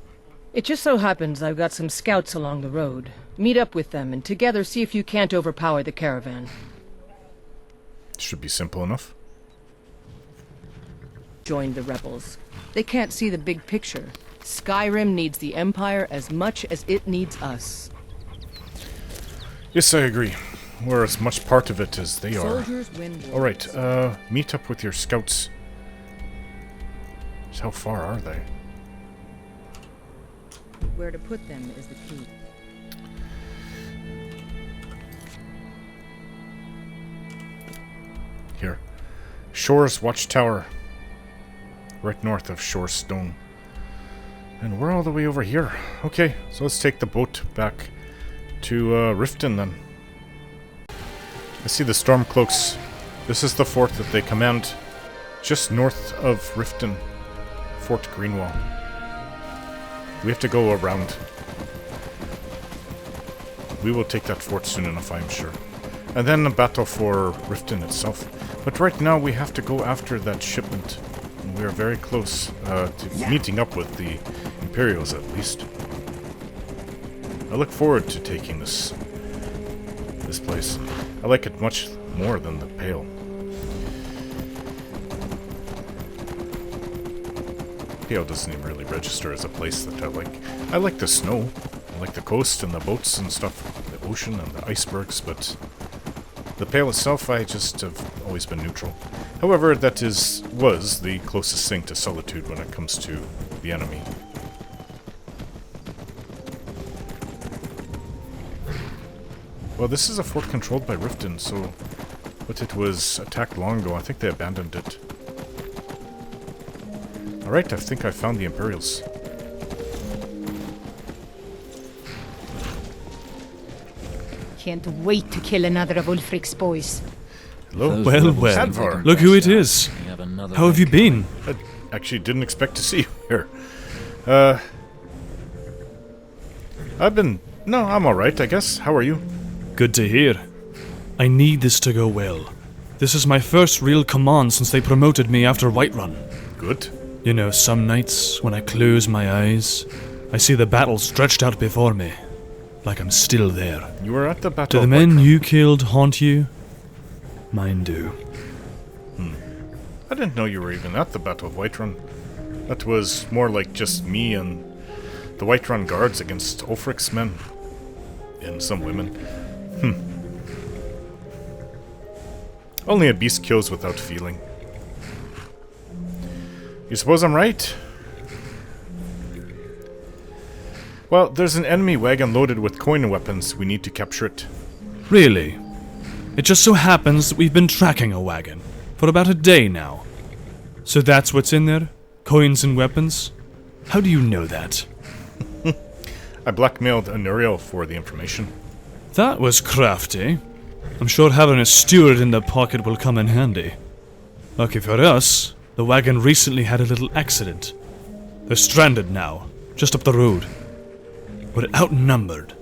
It just so happens I've got some scouts along the road. Meet up with them and together see if you can't overpower the caravan. Should be simple enough. Join the rebels. They can't see the big picture. Skyrim needs the Empire as much as it needs us. Yes, I agree. We're as much part of it as they are. Soldiers win wars. Alright, meet up with your scouts. How far are they? Where to put them is the key. Here. Shore's Watchtower. Right north of Shore Stone. And we're all the way over here. Okay, so let's take the boat back to Riften then. I see the Stormcloaks. This is the fort that they command just north of Riften. Fort Greenwall. We have to go around. We will take that fort soon enough, I'm sure. And then a battle for Riften itself. But right now we have to go after that shipment. And we are very close to meeting up with the Imperials, at least. I look forward to taking this place. I like it much more than the Pale. Pale doesn't even really register as a place that I like. I like the snow. I like the coast and the boats and stuff. The ocean and the icebergs, but the Pale itself, I just have always been neutral. However, that was the closest thing to Solitude when it comes to the enemy. Well, this is a fort controlled by Riften, so... But it was attacked long ago. I think they abandoned it. Alright, I think I found the Imperials. Can't wait to kill another of Ulfric's boys. Hello? Well, look who it is. How have you been? I actually didn't expect to see you here. No, I'm alright, I guess. How are you? Good to hear. I need this to go well. This is my first real command since they promoted me after Whiterun. Good. You know, some nights, when I close my eyes, I see the battle stretched out before me. Like I'm still there. You were at the battle. Do the men you killed haunt you? Mine do. I didn't know you were even at the Battle of Whiterun. That was more like just me and the Whiterun guards against Ulfric's men. And some women. Only a beast kills without feeling. You suppose I'm right? Well, there's an enemy wagon loaded with coin weapons. We need to capture it. Really? It just so happens that we've been tracking a wagon for about a day now. So that's what's in there? Coins and weapons? How do you know that? I blackmailed Anuriel for the information. That was crafty. I'm sure having a steward in the pocket will come in handy. Lucky for us, the wagon recently had a little accident. They're stranded now, just up the road. We're outnumbered,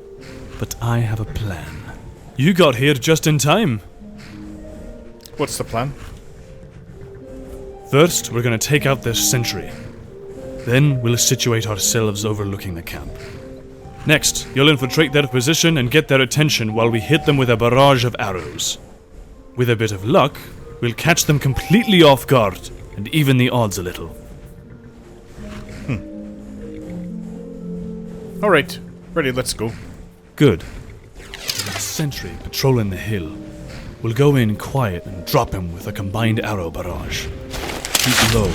but I have a plan. You got here just in time. What's the plan? First, we're gonna take out their sentry. Then, we'll situate ourselves overlooking the camp. Next, you'll infiltrate their position and get their attention while we hit them with a barrage of arrows. With a bit of luck, we'll catch them completely off guard and even the odds a little. Alright, ready, let's go. Good. Sentry patrolling the hill. We'll go in quiet and drop him with a combined arrow barrage. Keep low.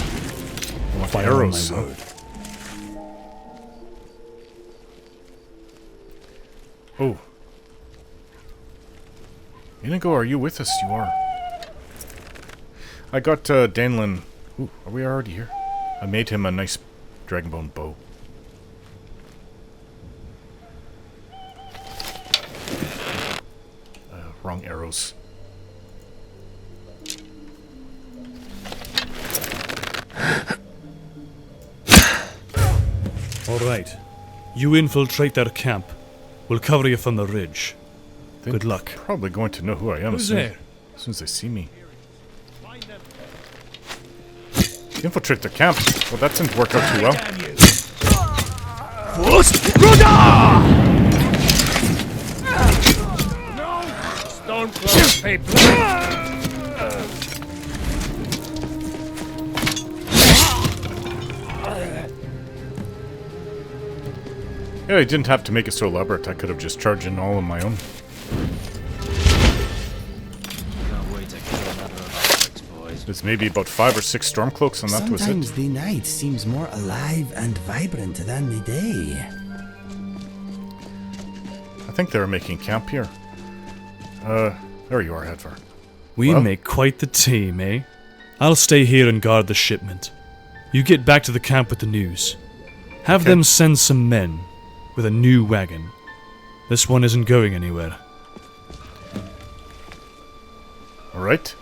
Fire arrows, on my word. Oh. Inigo, are you with us? You are. I got Danelin. Ooh, are we already here? I made him a nice dragonbone bow. Wrong arrows. Alright. You infiltrate their camp. We'll cover you from the ridge. Good luck. Probably going to know who I am Who's soon, there? as soon as they see me. Infiltrate the camp? Well, that didn't work out too well. Stormcloaks people. Yeah, I didn't have to make it so elaborate. I could have just charged in all on my own. Can't wait to kill another of Ulfric's boys. There's maybe about 5 or 6 Stormcloaks, and that was it. Sometimes the night seems more alive and vibrant than the day. I think they were making camp here. There you are, Hedvar. We make quite the team, eh? I'll stay here and guard the shipment. You get back to the camp with the news. Have them send some men with a new wagon. This one isn't going anywhere. Alright.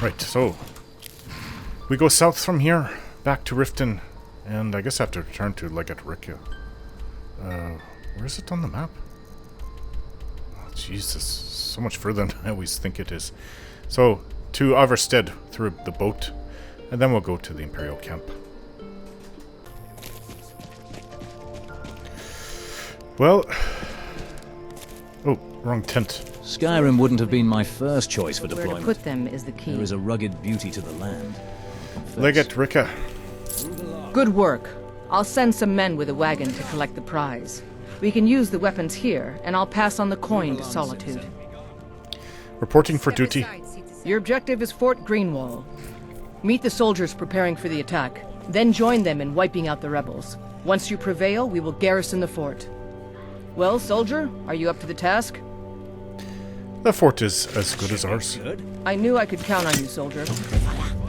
Right, so we go south from here, back to Riften, and I guess I have to return to Legate Rikke. Where is it on the map? Oh, Jesus, so much further than I always think it is. So, to Averstead through the boat, and then we'll go to the Imperial camp. Well... Oh, wrong tent. Skyrim wouldn't have been my first choice for Where deployment. to put them is the key. There is a rugged beauty to the land. Legate Rikke. Good work. I'll send some men with a wagon to collect the prize. We can use the weapons here, and I'll pass on the coin to Solitude. Reporting for duty. Your objective is Fort Greenwall. Meet the soldiers preparing for the attack, then join them in wiping out the rebels. Once you prevail, we will garrison the fort. Well, soldier, are you up to the task? The fort is as good as ours. I knew I could count on you, soldier.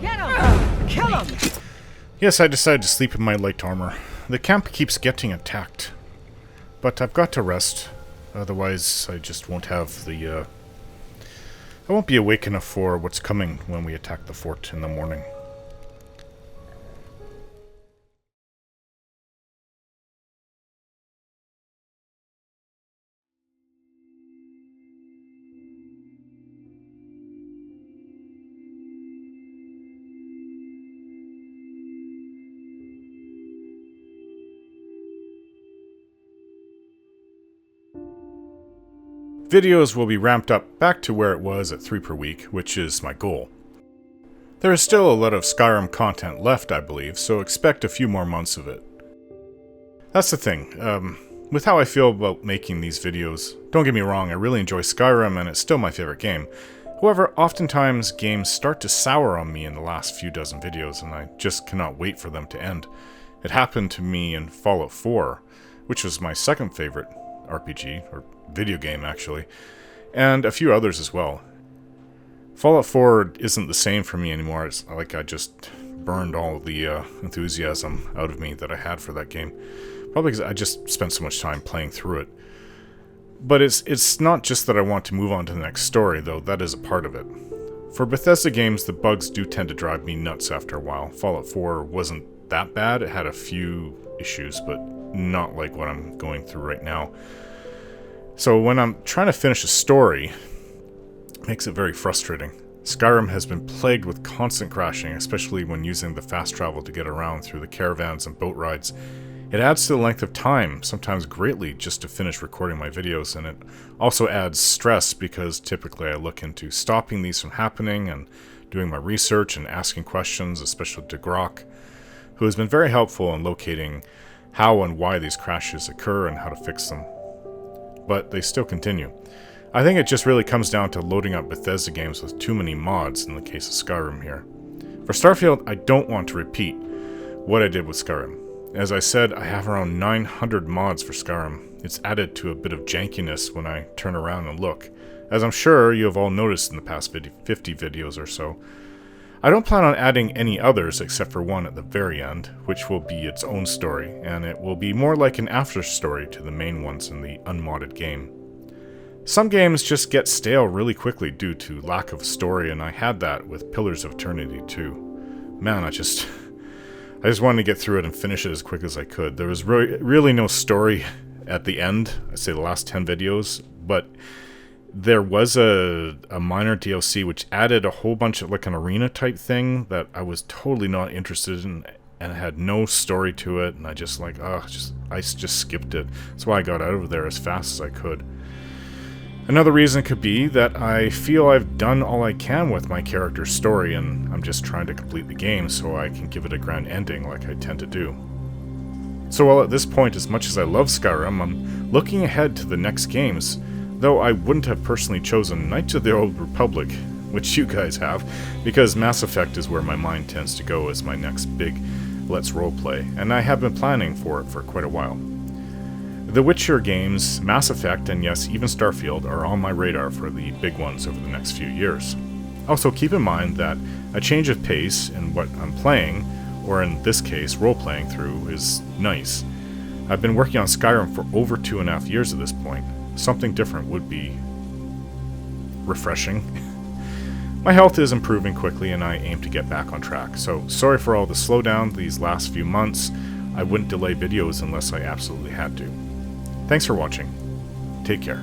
Get him! Kill him! Yes, I decided to sleep in my light armor. The camp keeps getting attacked. But I've got to rest. Otherwise, I just won't have the, I won't be awake enough for what's coming when we attack the fort in the morning. Videos will be ramped up back to where it was at 3 per week, which is my goal. There is still a lot of Skyrim content left, I believe, so expect a few more months of it. That's the thing, with how I feel about making these videos, don't get me wrong, I really enjoy Skyrim and it's still my favorite game. However, oftentimes games start to sour on me in the last few dozen videos and I just cannot wait for them to end. It happened to me in Fallout 4, which was my second favorite RPG, or video game actually, and a few others as well. Fallout 4 isn't the same for me anymore. It's like I just burned all the enthusiasm out of me that I had for that game. Probably because I just spent so much time playing through it. But it's not just that I want to move on to the next story, though that is a part of it. For Bethesda games, the bugs do tend to drive me nuts after a while. Fallout 4 wasn't that bad. It had a few issues, but not like what I'm going through right now. So when I'm trying to finish a story, it makes it very frustrating. Skyrim has been plagued with constant crashing, especially when using the fast travel to get around through the caravans and boat rides. It adds to the length of time, sometimes greatly, just to finish recording my videos, and it also adds stress because typically I look into stopping these from happening and doing my research and asking questions, especially to Grok, who has been very helpful in locating how and why these crashes occur and how to fix them. But they still continue. I think it just really comes down to loading up Bethesda games with too many mods in the case of Skyrim here. For Starfield, I don't want to repeat what I did with Skyrim. As I said, I have around 900 mods for Skyrim. It's added to a bit of jankiness when I turn around and look, as I'm sure you have all noticed in the past 50 videos or so. I don't plan on adding any others except for one at the very end, which will be its own story, and it will be more like an after story to the main ones in the unmodded game. Some games just get stale really quickly due to lack of story, and I had that with Pillars of Eternity too. Man, I just wanted to get through it and finish it as quick as I could. There was really no story at the end, I'd say the last 10 videos, but there was a minor DLC which added a whole bunch of like an arena type thing that I was totally not interested in, and it had no story to it, and I just skipped it. That's why I got out of there as fast as I could. Another reason could be that I feel I've done all I can with my character's story, and I'm just trying to complete the game so I can give it a grand ending like I tend to do. So while at this point, as much as I love Skyrim, I'm looking ahead to the next games, though I wouldn't have personally chosen Knights of the Old Republic, which you guys have, because Mass Effect is where my mind tends to go as my next big Let's Roleplay, and I have been planning for it for quite a while. The Witcher games, Mass Effect, and yes, even Starfield are on my radar for the big ones over the next few years. Also, keep in mind that a change of pace in what I'm playing, or in this case, role-playing through, is nice. I've been working on Skyrim for over 2.5 years at this point. Something different would be refreshing. My health is improving quickly and I aim to get back on track, so sorry for all the slowdown these last few months. I wouldn't delay videos unless I absolutely had to. Thanks for watching. Take care.